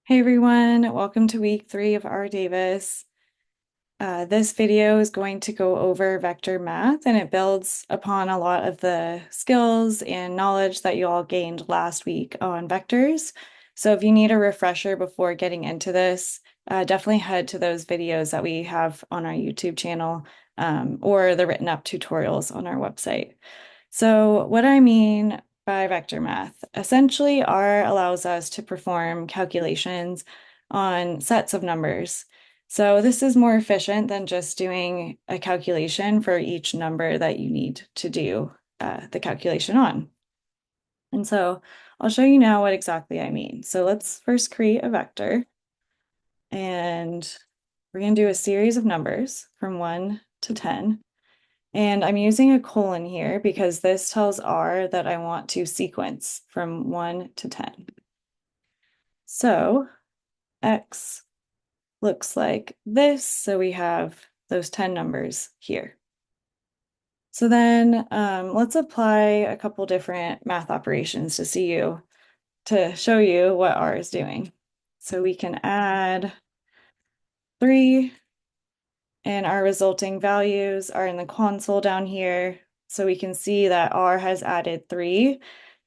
Hey everyone, welcome to week 3 of R Davis. This video is going to go over vector math, and it builds upon a lot of the skills and knowledge that you all gained last week on vectors. So if you need a refresher before getting into this, definitely head to those videos that we have on our YouTube channel, or the written up tutorials on our website. So what I mean by vector math, essentially R allows us to perform calculations on sets of numbers. So this is more efficient than just doing a calculation for each number that you need to do the calculation on. And so I'll show you now what exactly I mean. So let's first create a vector, and we're going to do a series of numbers from 1 to 10. And I'm using a colon here because this tells R that I want to sequence from 1 to 10. So X looks like this. So we have those 10 numbers here. So then let's apply a couple different math operations to show you what R is doing. So we can add 3, and our resulting values are in the console down here. So we can see that R has added 3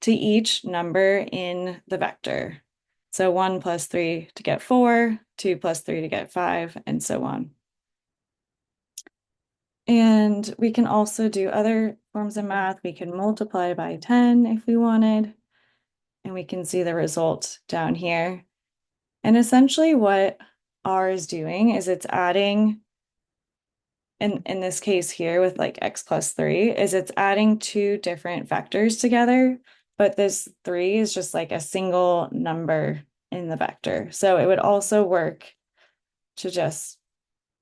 to each number in the vector. So 1 plus 3 to get 4, 2 plus 3 to get 5, and so on. And we can also do other forms of math. We can multiply by 10 if we wanted, and we can see the result down here. And essentially what R is doing is it's adding, in this case here with like x plus 3, is it's adding two different vectors together, but this 3 is just like a single number in the vector. So it would also work to just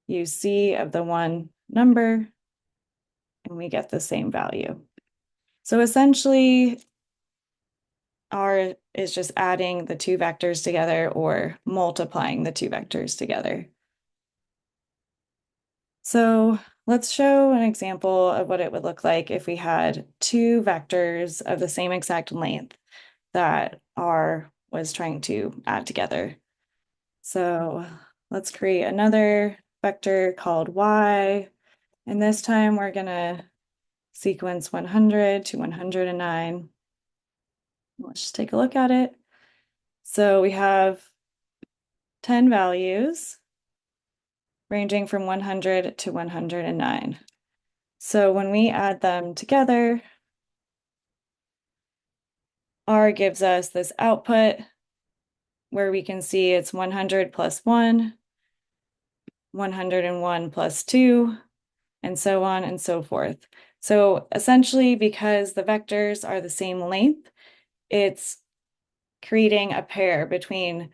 use C of the one number, and we get the same value. So essentially, R is just adding the two vectors together or multiplying the two vectors together. So let's show an example of what it would look like if we had two vectors of the same exact length that R was trying to add together. So let's create another vector called Y, and this time we're gonna sequence 100 to 109. Let's just take a look at it. So we have 10 values ranging from 100 to 109. So when we add them together, R gives us this output where we can see it's 100 plus 1, 101 plus 2, and so on and so forth. So essentially, because the vectors are the same length, it's creating a pair between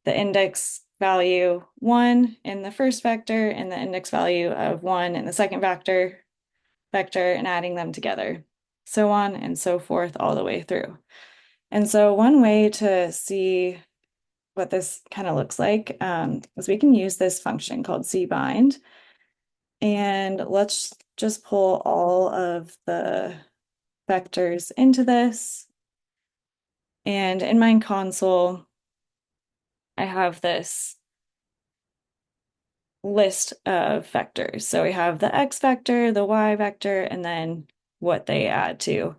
the index value 1 in the first vector and the index value of 1 in the second vector, and adding them together, so on and so forth all the way through. And so one way to see what this kind of looks like is we can use this function called cbind. And let's just pull all of the vectors into this. And in my console, I have this list of vectors. So we have the x vector, the y vector, and then what they add to.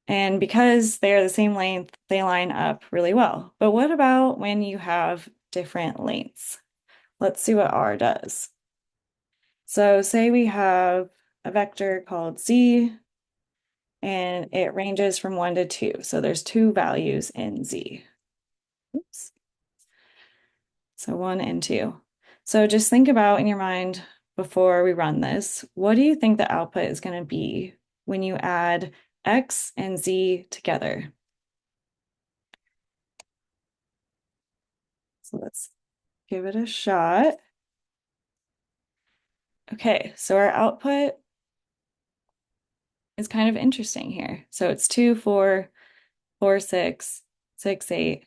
And because they are the same length, they line up really well. But what about when you have different lengths? Let's see what R does. So say we have a vector called Z, and it ranges from 1 to 2. So there's two values in Z. Oops. So 1 and 2. So just think about in your mind before we run this, what do you think the output is going to be when you add X and Z together? So let's give it a shot. Okay, so our output is kind of interesting here. So it's 2, 4, 4, 6, 6, 8.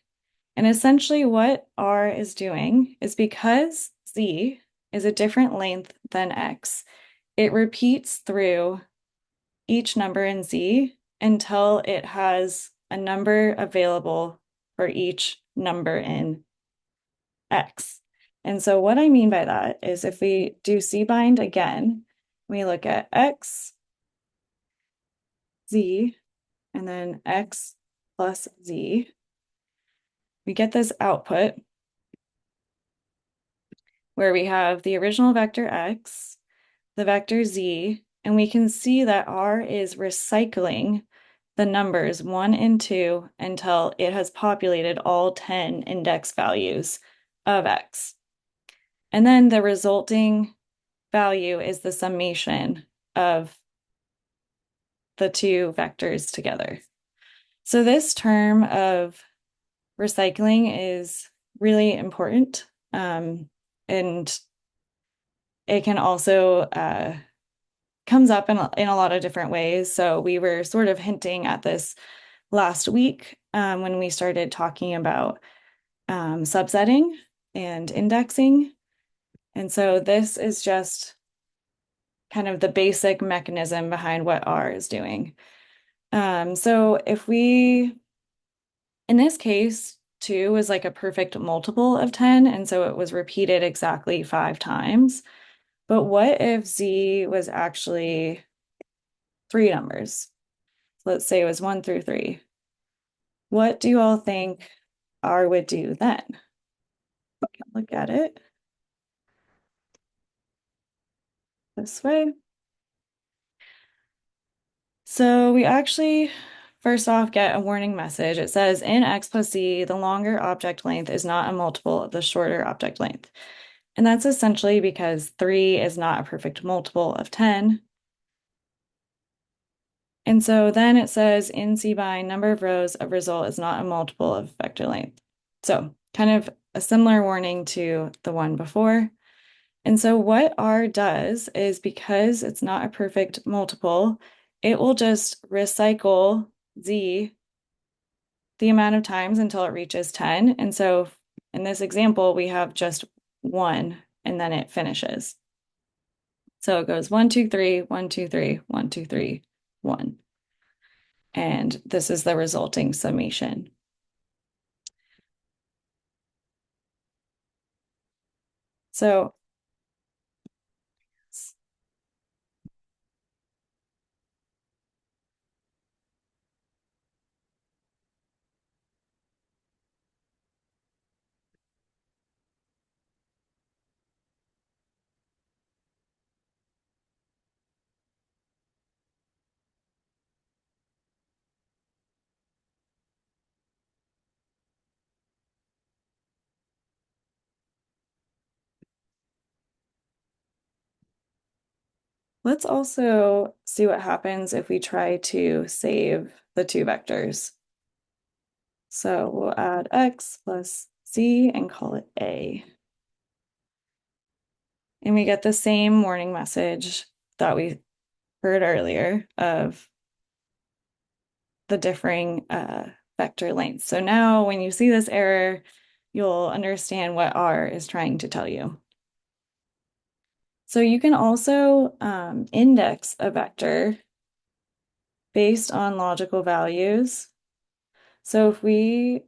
And essentially what R is doing is because Z is a different length than X, it repeats through each number in Z until it has a number available for each number in X. And so what I mean by that is if we do cbind again, we look at X, Z, and then X plus Z, we get this output where we have the original vector X, the vector Z, and we can see that R is recycling the numbers 1 and 2 until it has populated all 10 index values of X. And then the resulting value is the summation of the two vectors together. So this term of recycling is really important. And it can also comes up in a lot of different ways. So we were sort of hinting at this last week when we started talking about subsetting and indexing. And so this is just kind of the basic mechanism behind what R is doing. So if we, in this case, 2 is like a perfect multiple of 10, and so it was repeated exactly 5 times. But what if Z was actually 3 numbers? Let's say it was 1 through 3. What do you all think R would do then? We can look at it this way. So we actually, first off, get a warning message. It says in X plus Z, the longer object length is not a multiple of the shorter object length. And that's essentially because 3 is not a perfect multiple of 10. And so then it says in cbind, number of rows of result is not a multiple of vector length. So kind of a similar warning to the one before. And so what R does is because it's not a perfect multiple, it will just recycle Z the amount of times until it reaches 10. And so in this example, we have just 1 and then it finishes. So it goes 1, 2, 3, 1, 2, 3, 1, 2, 3, 1. And this is the resulting summation. So let's also see what happens if we try to save the two vectors. So we'll add X plus Z and call it A. And we get the same warning message that we heard earlier of the differing vector lengths. So now when you see this error, you'll understand what R is trying to tell you. So you can also index a vector based on logical values. So if we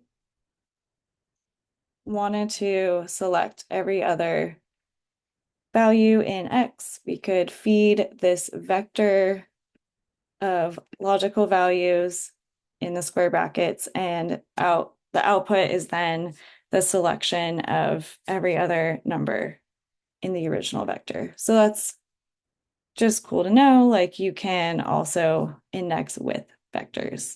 wanted to select every other value in X, we could feed this vector of logical values in the square brackets, and the output is then the selection of every other number in the original vector. So that's just cool to know. Like you can also index with vectors.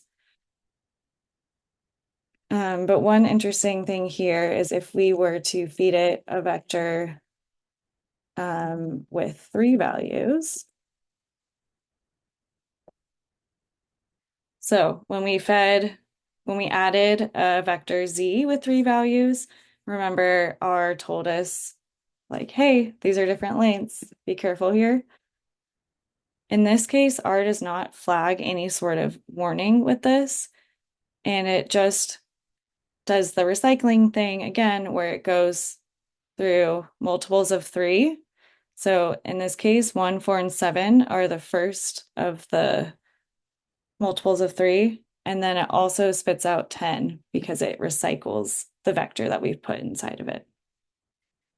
But one interesting thing here is if we were to feed it a vector with 3 values. So when we added a vector Z with 3 values, remember R told us like, hey, these are different lengths, be careful here. In this case, R does not flag any sort of warning with this, and it just does the recycling thing again, where it goes through multiples of 3. So in this case, 1, 4, and 7 are the first of the multiples of 3. And then it also spits out 10 because it recycles the vector that we've put inside of it.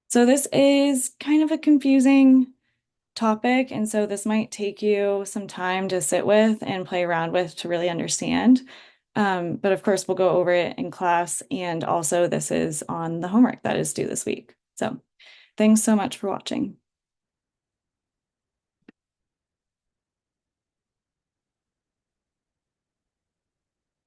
So this is kind of a confusing topic, and so this might take you some time to sit with and play around with to really understand. But of course, we'll go over it in class, and also this is on the homework that is due this week. So thanks so much for watching.